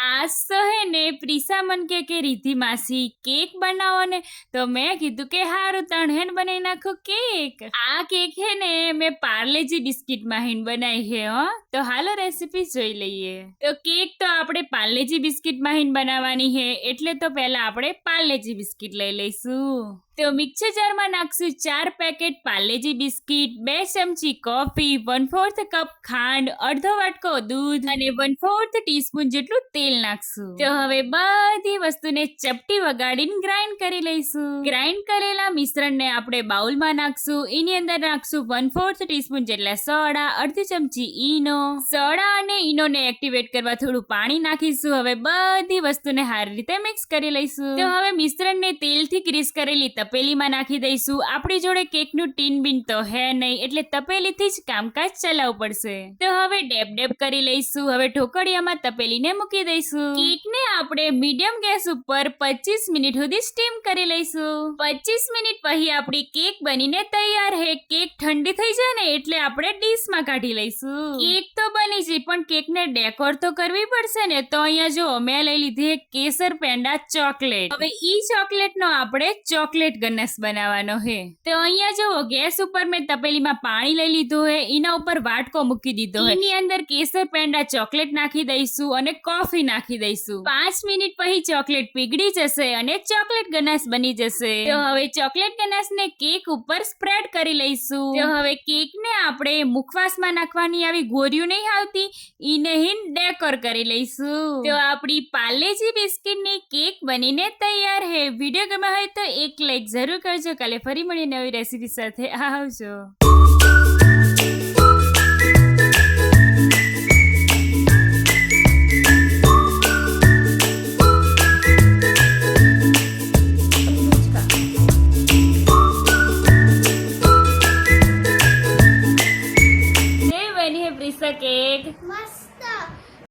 आज तो है ने પ્રિસા મન કે રીધિ માસી કેક બનાવો ને તો મેં કીધું કે હારું તણહેન બનાવી નાખો કેક. આ કેક હે ને મેં પાર્લેજી બિસ્કિટ માં હીન બનાવી હે હો. તો હાલો રેસીપી જોઈ લઈએ. તો કેક તો આપણે પાર્લેજી બિસ્કિટ માં હીન બનાવવાની હે એટલે તો પહેલા આપણે પાર્લેજી બિસ્કિટ લઈ લઈશું. તો મિક્સર જારમાં નાખશું 4 પેકેટ પાર્લેજી બિસ્કિટ, 2 ચમચી કોફી, 1/4 કપ ખાંડ, અડધો વાટકો દૂધ અને 1/4 ટીસ્પૂન જેટલું તેલ નાખશું. તો હવે બધી વસ્તુને ચપટી વગાડીને ગ્રાઇન્ડ કરી લઈશું. ગ્રાઇન્ડ કરેલા મિશ્રણને આપણે બાઉલમાં નાખશું. એની અંદર નાખશું 1/4 ટીસ્પૂન જેટલા સોડા, અડધી ચમચી ઈનો. સોડા અને ઈનોને એક્ટિવેટ કરવા થોડું પાણી નાખીશું. હવે બધી વસ્તુને સારી રીતે મિક્સ કરી લઈશું. તો હવે મિશ્રણને તેલથી ગ્રીસ કરેલી તપેલીમાં નાખી દઈશું. આપણી જોડે કેકનું ટીન બીન તો હે નહીં એટલે તપેલીથી જ કામકાજ ચલાવવું પડશે. તો હવે ડેબ ડેબ કરી લઈશું. હવે ઢોકળિયામાં તપેલીને મૂકી દઈશું. કેકને આપણે મીડિયમ ગેસ ઉપર 25 મિનિટ સુધી સ્ટીમ કરી લઈશું. 25 મિનિટ પછી આપણી કેક બનીને તૈયાર હે. કેક ઠંડી થઈ જાય ને એટલે આપણે ડીશમાં કાઢી લઈશું. કેક તો બની છે પણ કેકને ડેકોર તો કરવી પડશે ને. તો અહીંયા જો મેં લઈ લીધી કેસર પેંડા ચોકલેટ. હવે ઈ ચોકલેટનો આપણે ચોકલેટ ગનસ બનાવવાનો હે. તો અહીંયા જો ગેસ ઉપર મેં તપેલીમાં પાણી લઈ લીધું હે. એના ઉપર વાટકો મૂકી દીધો હે. એની અંદર કેસર પેંડા ચોકલેટ નાખી દઈશું અને કોફી નાખી દઈશું. 5 મિનિટ પછી ચોકલેટ પીગળી જશે અને ચોકલેટ ગનાશ બની જશે. તો હવે ચોકલેટ ગનાશને કેક ઉપર સ્પ્રેડ કરી લઈશું. તો હવે કેકને આપણે મુખવાસમાં નાખવાની આવી ગોરીઓ નહીં આવતી ઈને હિન ડેકોર કરી લઈશું. તો આપણી પાર્લેજી બિસ્કિટની કેક બનીને તૈયાર હે. વિડીયો ગમ્યો હોય તો એક લાઈક જરૂર કરજો. કાલે ફરી મળીએ નવી રેસીપી સાથે. આવજો. પ્રિસા કેક મસ્ત